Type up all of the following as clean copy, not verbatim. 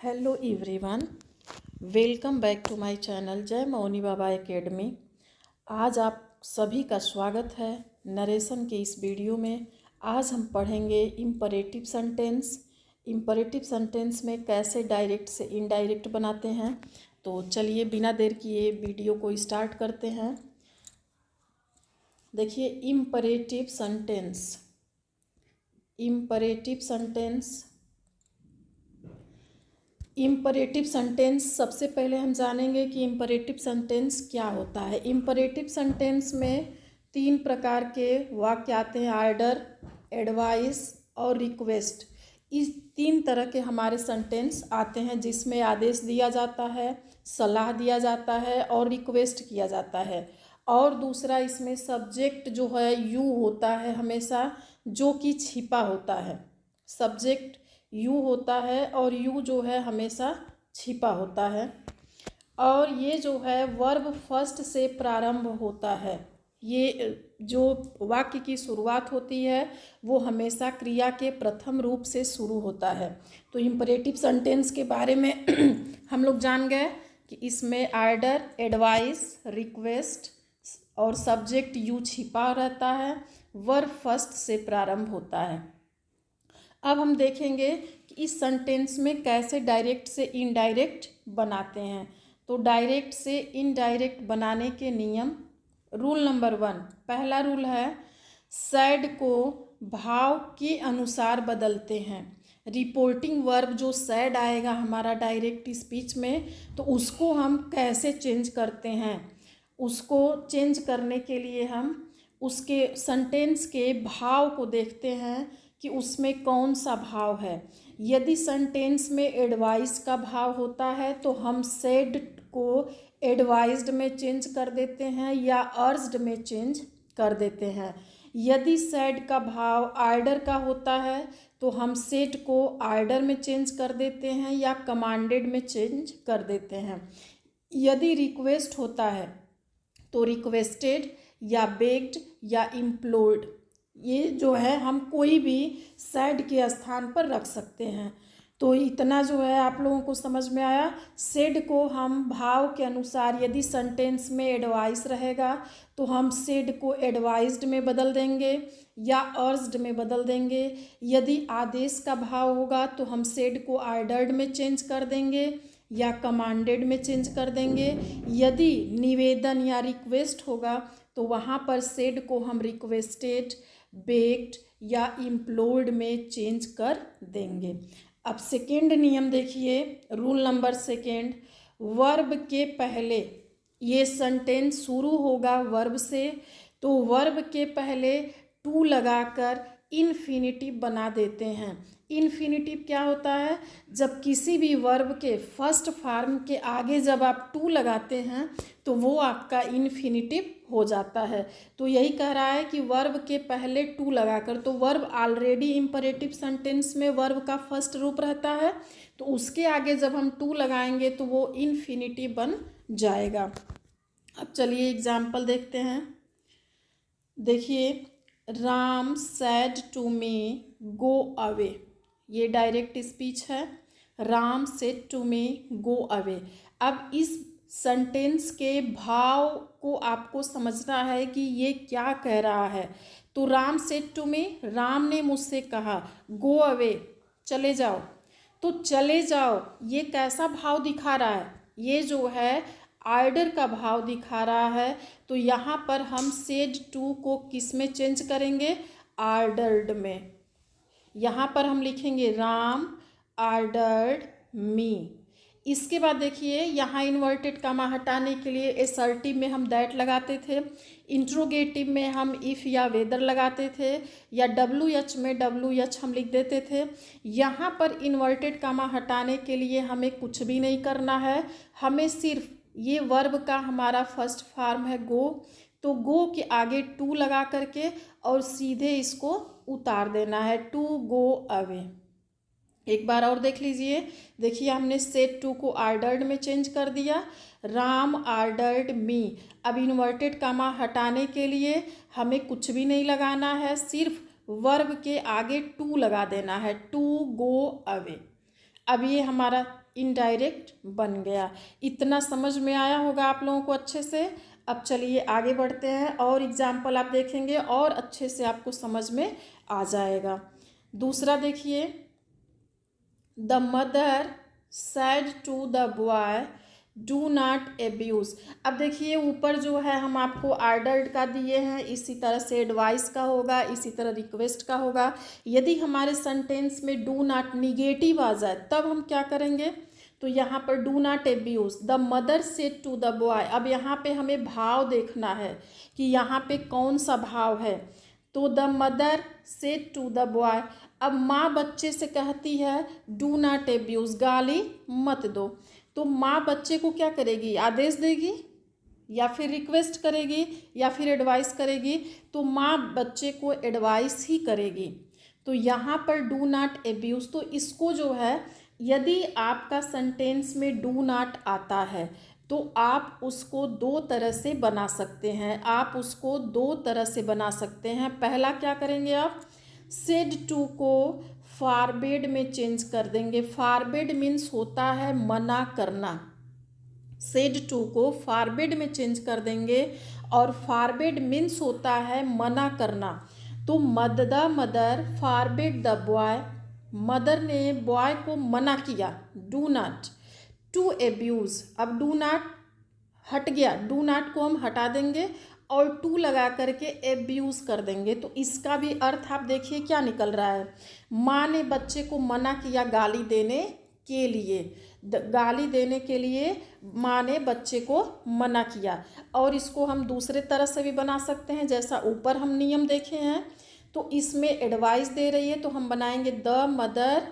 Hello everyone, welcome back to my channel Jai Mauni Baba academy. आज आप सभी का स्वागत है नरेशन के इस वीडियो में। आज हम पढ़ेंगे इम्परेटिव सेंटेंस। इम्परेटिव सेंटेंस में कैसे डायरेक्ट से इनडायरेक्ट बनाते हैं। तो चलिए बिना देर किए वीडियो को स्टार्ट करते हैं। देखिए imperative sentence. Imperative sentence imperative sentence सबसे पहले हम जानेंगे कि इम्परेटिव सेंटेंस क्या होता है। इम्परेटिव सेंटेंस में तीन प्रकार के वाक्य आते हैं, आर्डर, एडवाइस और रिक्वेस्ट। इस तीन तरह के हमारे सेंटेंस आते हैं जिसमें आदेश दिया जाता है, सलाह दिया जाता है और रिक्वेस्ट किया जाता है। और दूसरा इसमें सब्जेक्ट जो है यू होता है हमेशा, जो कि छिपा होता है। सब्जेक्ट यू होता है और यू जो है हमेशा छिपा होता है। और ये जो है वर्ब फर्स्ट से प्रारंभ होता है। ये जो वाक्य की शुरुआत होती है वो हमेशा क्रिया के प्रथम रूप से शुरू होता है। तो इम्परेटिव सेंटेंस के बारे में हम लोग जान गए कि इसमें आर्डर, एडवाइस, रिक्वेस्ट और सब्जेक्ट यू छिपा रहता है, वर्ब फर्स्ट से प्रारंभ होता है। अब हम देखेंगे कि इस सेंटेंस में कैसे डायरेक्ट से इनडायरेक्ट बनाते हैं। तो डायरेक्ट से इनडायरेक्ट बनाने के नियम। रूल नंबर 1, पहला रूल है सैड को भाव के अनुसार बदलते हैं। रिपोर्टिंग वर्ब जो सैड आएगा हमारा डायरेक्ट स्पीच में, तो उसको हम कैसे चेंज करते हैं। उसको चेंज करने के लिए हम उसके सेंटेंस के भाव को देखते हैं कि उसमें कौन सा भाव है। यदि सेंटेंस में एडवाइस का भाव होता है तो हम सेड को एडवाइज्ड में चेंज कर देते हैं या अर्ज्ड में चेंज कर देते हैं। यदि सेड का भाव आर्डर का होता है तो हम सेड को आर्डर में चेंज कर देते हैं या कमांडेड में चेंज कर देते हैं। यदि रिक्वेस्ट होता है तो रिक्वेस्टेड या बेग्ड या इम्प्लोर्ड, ये जो है हम कोई भी सैड के स्थान पर रख सकते हैं। तो इतना जो है आप लोगों को समझ में आया। सेड को हम भाव के अनुसार, यदि सेंटेंस में एडवाइस रहेगा तो हम सेड को एडवाइज्ड में बदल देंगे या अर्ज्ड में बदल देंगे। यदि आदेश का भाव होगा तो हम सेड को आर्डर्ड में चेंज कर देंगे या कमांडेड में चेंज कर देंगे। यदि निवेदन या रिक्वेस्ट होगा तो वहाँ पर सेड को हम रिक्वेस्टेड, बेग्ड या इम्प्लोर्ड में चेंज कर देंगे। अब सेकेंड नियम देखिए, रूल नंबर 2, वर्ब के पहले, ये सेंटेंस शुरू होगा वर्ब से, तो वर्ब के पहले टू लगाकर इन्फिनिटिव बना देते हैं। इन्फिनिटिव क्या होता है? जब किसी भी वर्ब के फर्स्ट फॉर्म के आगे जब आप टू लगाते हैं तो वो आपका इन्फिनिटिव हो जाता है। तो यही कह रहा है कि वर्ब के पहले टू लगाकर, तो वर्ब ऑलरेडी इम्परेटिव सेंटेंस में वर्ब का फर्स्ट रूप रहता है, तो उसके आगे जब हम टू लगाएंगे तो वो इन्फिनिटिव बन जाएगा। अब चलिए एग्जाम्पल देखते हैं। देखिए, Ram said to me go away, ये डायरेक्ट स्पीच है। Ram said to me go away. अब इस सेंटेंस के भाव को आपको समझना है कि ये क्या कह रहा है। तो Ram said to me, Ram ने मुझसे कहा, गो अवे, चले जाओ। तो चले जाओ ये कैसा भाव दिखा रहा है? ये जो है आर्डर का भाव दिखा रहा है। तो यहाँ पर हम सेड टू को किस में चेंज करेंगे? आर्डर्ड में। यहाँ पर हम लिखेंगे राम आर्डर्ड मी। इसके बाद देखिए, यहाँ इन्वर्टेड कामा हटाने के लिए एसर्टिव में हम दैट लगाते थे, इंट्रोगेटिव में हम इफ़ या वेदर लगाते थे, या WH में WH हम लिख देते थे। यहाँ पर इन्वर्टेड कामा हटाने के लिए हमें कुछ भी नहीं करना है। हमें सिर्फ ये वर्ब का हमारा फर्स्ट फॉर्म है गो, तो गो के आगे टू लगा करके और सीधे इसको उतार देना है, टू गो अवे। एक बार और देख लीजिए। देखिए, हमने सेड टू को आर्डर्ड में चेंज कर दिया, राम आर्डर्ड मी। अब इन्वर्टेड कामा हटाने के लिए हमें कुछ भी नहीं लगाना है, सिर्फ वर्ब के आगे टू लगा देना है, टू गो अवे। अब ये हमारा इनडायरेक्ट बन गया। इतना समझ में आया होगा आप लोगों को अच्छे से। अब चलिए आगे बढ़ते हैं और एग्जाम्पल आप देखेंगे और अच्छे से आपको समझ में आ जाएगा। दूसरा देखिए, the mother said to the boy do not abuse. अब देखिए ऊपर जो है हम आपको ऑर्डर्ड का दिए हैं, इसी तरह से एडवाइस का होगा, इसी तरह रिक्वेस्ट का होगा। यदि हमारे सेंटेंस में डू नॉट निगेटिव आ जाए तब हम क्या करेंगे, तो यहाँ पर do not abuse the mother said to the boy. अब यहाँ पे हमें भाव देखना है कि यहाँ पे कौन सा भाव है। तो the mother said to the boy, अब माँ बच्चे से कहती है डू नॉट एब्यूज़, गाली मत दो। तो माँ बच्चे को क्या करेगी, आदेश देगी या फिर रिक्वेस्ट करेगी या फिर एडवाइस करेगी। तो माँ बच्चे को एडवाइस ही करेगी। तो यहाँ पर डू नॉट एब्यूज़, तो इसको जो है यदि आपका सेंटेंस में डू नॉट आता है तो आप उसको दो तरह से बना सकते हैं। आप उसको दो तरह से बना सकते हैं। पहला क्या करेंगे आप, सेड टू को फॉरबिड में चेंज कर देंगे। फॉरबिड मीन्स होता है मना करना। सेड टू को फॉरबिड में चेंज कर देंगे और फॉरबिड मीन्स होता है मना करना। तो the mother forbid the boy, mother ने बॉय को मना किया डू नॉट टू एब्यूज़। अब डू नॉट हट गया, डू नॉट को हम हटा देंगे और टू लगा करके एब्यूज़ कर देंगे। तो इसका भी अर्थ आप देखिए क्या निकल रहा है। माँ ने बच्चे को मना किया गाली देने के लिए, गाली देने के लिए माँ ने बच्चे को मना किया। और इसको हम दूसरे तरह से भी बना सकते हैं, जैसा ऊपर हम नियम देखे हैं। तो इसमें एडवाइस दे रही है तो हम बनाएंगे द मदर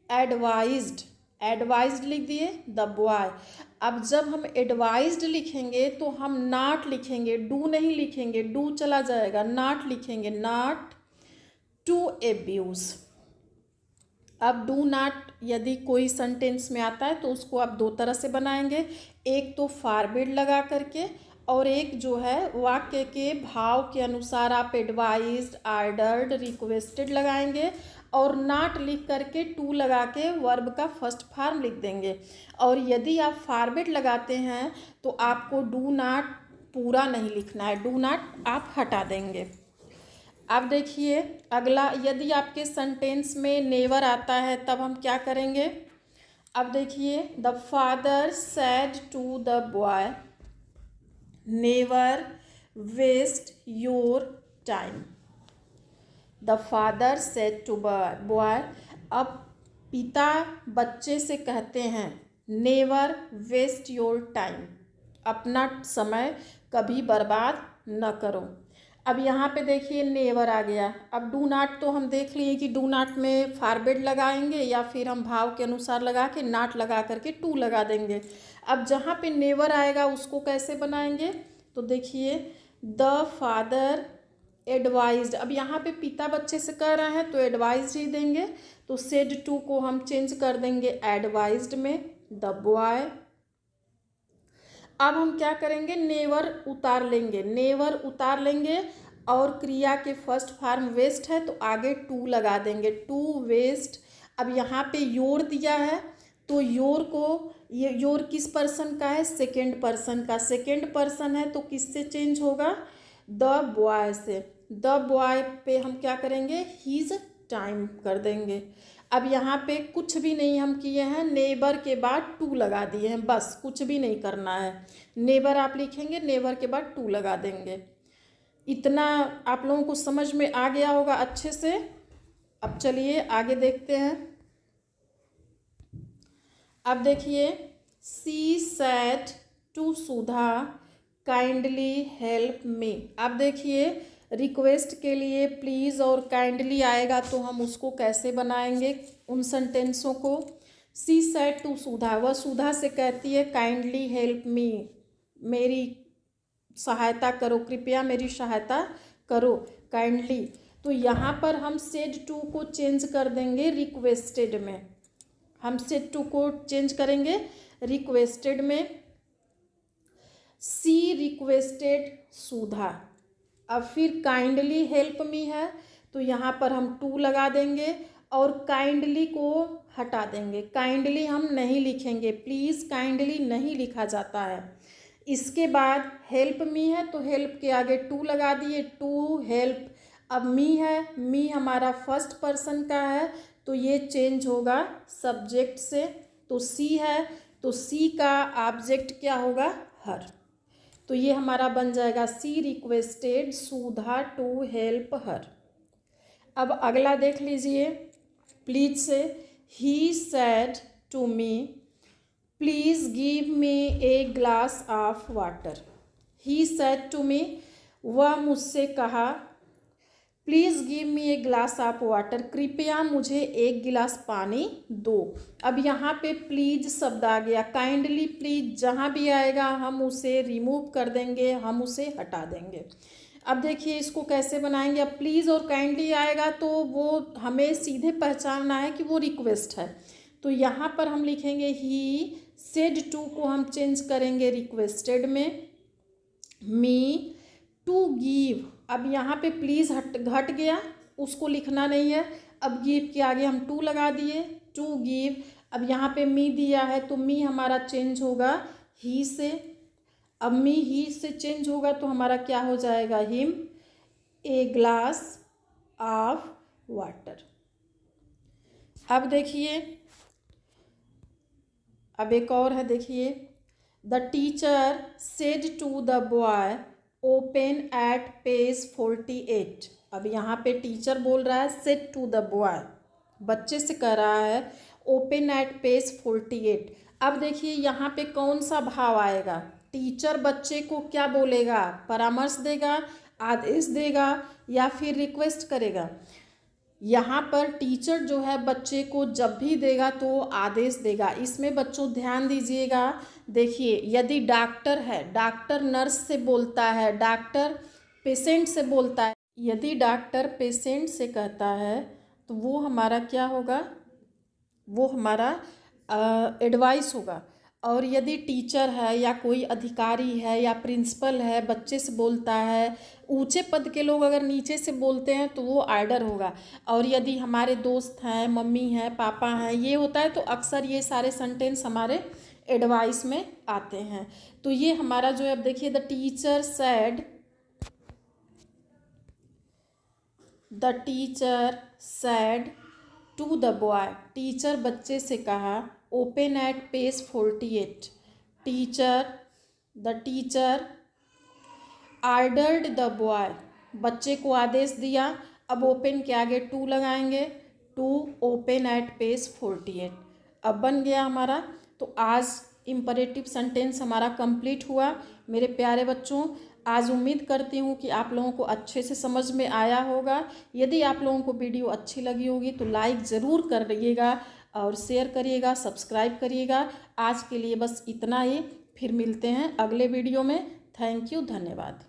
एडवाइज्ड, एडवाइज्ड लिख दिए द बॉय। अब जब हम एडवाइज्ड लिखेंगे तो हम नॉट लिखेंगे, डू नहीं लिखेंगे, डू चला जाएगा, नॉट लिखेंगे, नॉट टू एब्यूज़। अब डू नॉट यदि कोई सेंटेंस में आता है तो उसको आप दो तरह से बनाएंगे, एक तो फॉरबिड लगा करके और एक जो है वाक्य के भाव के अनुसार आप एडवाइज्ड, ऑर्डर्ड, रिक्वेस्टेड लगाएंगे और नॉट लिख करके टू लगा के वर्ब का फर्स्ट फॉर्म लिख देंगे। और यदि आप फॉरबिड लगाते हैं तो आपको डू नॉट पूरा नहीं लिखना है, डू नॉट आप हटा देंगे। अब देखिए अगला, यदि आपके सेंटेंस में नेवर आता है तब हम क्या करेंगे। अब देखिए the father said to the boy never waste your time. The father said to boy, अब पिता बच्चे से कहते हैं नेवर वेस्ट योर टाइम, अपना समय कभी बर्बाद न करो। अब यहाँ पे देखिए नेवर आ गया। अब डू नॉट तो हम देख लिए कि डू नॉट में फॉरबिड लगाएंगे या फिर हम भाव के अनुसार लगा के नॉट लगा करके टू लगा देंगे। अब जहाँ पे नेवर आएगा उसको कैसे बनाएंगे, तो देखिए द फादर एडवाइज्ड। अब यहाँ पे पिता बच्चे से कह रहे हैं तो एडवाइज्ड ही देंगे, तो सेड टू को हम चेंज कर देंगे एडवाइज्ड में द बॉय। अब हम क्या करेंगे, नेवर उतार लेंगे, नेवर उतार लेंगे और क्रिया के फर्स्ट फॉर्म वेस्ट है तो आगे टू लगा देंगे, टू वेस्ट। अब यहाँ पे योर दिया है तो योर को, ये योर किस पर्सन का है, सेकेंड पर्सन का, सेकेंड पर्सन है तो किससे चेंज होगा, द बॉय से। द बॉय पे हम क्या करेंगे, हीज टाइम कर देंगे। अब यहाँ पे कुछ भी नहीं हम किए हैं, नेबर के बाद टू लगा दिए हैं, बस कुछ भी नहीं करना है। नेबर आप लिखेंगे, नेबर के बाद टू लगा देंगे। इतना आप लोगों को समझ में आ गया होगा अच्छे से। अब चलिए आगे देखते हैं। अब देखिए she said to Sudha kindly help me. अब देखिए रिक्वेस्ट के लिए प्लीज़ और काइंडली आएगा तो हम उसको कैसे बनाएंगे उन सेंटेंसों को। सी सेड टू सुधा, वह सुधा से कहती है काइंडली हेल्प मी, मेरी सहायता करो, कृपया मेरी सहायता करो, काइंडली। तो यहाँ पर हम सेड टू को चेंज कर देंगे रिक्वेस्टेड में, हम सेड टू को चेंज करेंगे रिक्वेस्टेड में। सी रिक्वेस्टेड सुधा। अब फिर काइंडली हेल्प मी है तो यहाँ पर हम टू लगा देंगे और काइंडली को हटा देंगे। काइंडली हम नहीं लिखेंगे, प्लीज़ काइंडली नहीं लिखा जाता है। इसके बाद हेल्प मी है तो हेल्प के आगे टू लगा दिए, टू हेल्प। अब मी है, मी हमारा फर्स्ट पर्सन का है तो ये चेंज होगा सब्जेक्ट से। तो सी है तो सी का ऑब्जेक्ट क्या होगा, हर। तो ये हमारा बन जाएगा she requested Sudha to help her. अब अगला देख लीजिए, प्लीज से he said to me please give me a glass of water. He said to me, वह मुझसे कहा, please give me a glass of water, कृपया मुझे एक गिलास पानी दो। अब यहाँ पे प्लीज शब्द आ गया, काइंडली प्लीज जहाँ भी आएगा हम उसे रिमूव कर देंगे, हम उसे हटा देंगे। अब देखिए इसको कैसे बनाएंगे। अब प्लीज़ और काइंडली आएगा तो वो हमें सीधे पहचानना है कि वो रिक्वेस्ट है। तो यहाँ पर हम लिखेंगे ही सेड टू को हम चेंज करेंगे रिक्वेस्टेड में, मी टू गिव। अब यहाँ पे प्लीज़ घट गया, उसको लिखना नहीं है। अब गिव के आगे हम टू लगा दिए, टू गिव। अब यहाँ पे मी दिया है तो मी हमारा चेंज होगा ही से। अब मी ही से चेंज होगा तो हमारा क्या हो जाएगा, him a glass of water. अब देखिए, अब एक और है, देखिए, the teacher said to the boy open at page 48। अब यहाँ पे टीचर बोल रहा है सेड टू द बॉय, बच्चे से कह रहा है ओपन एट पेज 48। अब देखिए यहाँ पे कौन सा भाव आएगा, टीचर बच्चे को क्या बोलेगा, परामर्श देगा, आदेश देगा या फिर रिक्वेस्ट करेगा। यहाँ पर टीचर जो है बच्चे को जब भी देगा तो आदेश देगा। इसमें बच्चों ध्यान दीजिएगा। देखिए यदि डॉक्टर है, डॉक्टर नर्स से बोलता है, डॉक्टर पेशेंट से बोलता है। यदि डॉक्टर पेशेंट से कहता है तो वो हमारा क्या होगा, वो हमारा एडवाइस होगा। और यदि टीचर है या कोई अधिकारी है या प्रिंसिपल है बच्चे से बोलता है, ऊंचे पद के लोग अगर नीचे से बोलते हैं तो वो आर्डर होगा। और यदि हमारे दोस्त हैं, मम्मी हैं, पापा हैं, ये होता है तो अक्सर ये सारे सेंटेंस हमारे एडवाइस में आते हैं। तो ये हमारा जो है, अब देखिए, the teacher said to the boy, teacher बच्चे से कहा, open at page 48। The teacher ordered the boy, बच्चे को आदेश दिया। अब ओपन के आगे टू लगाएंगे, टू ओपन एट पेज 48। अब बन गया हमारा। तो आज इम्परेटिव सेंटेंस हमारा कंप्लीट हुआ। मेरे प्यारे बच्चों, आज उम्मीद करती हूँ कि आप लोगों को अच्छे से समझ में आया होगा। यदि आप लोगों को वीडियो अच्छी लगी होगी तो लाइक ज़रूर करिएगा और शेयर करिएगा, सब्सक्राइब करिएगा। आज के लिए बस इतना ही, फिर मिलते हैं अगले वीडियो में। थैंक यू, धन्यवाद।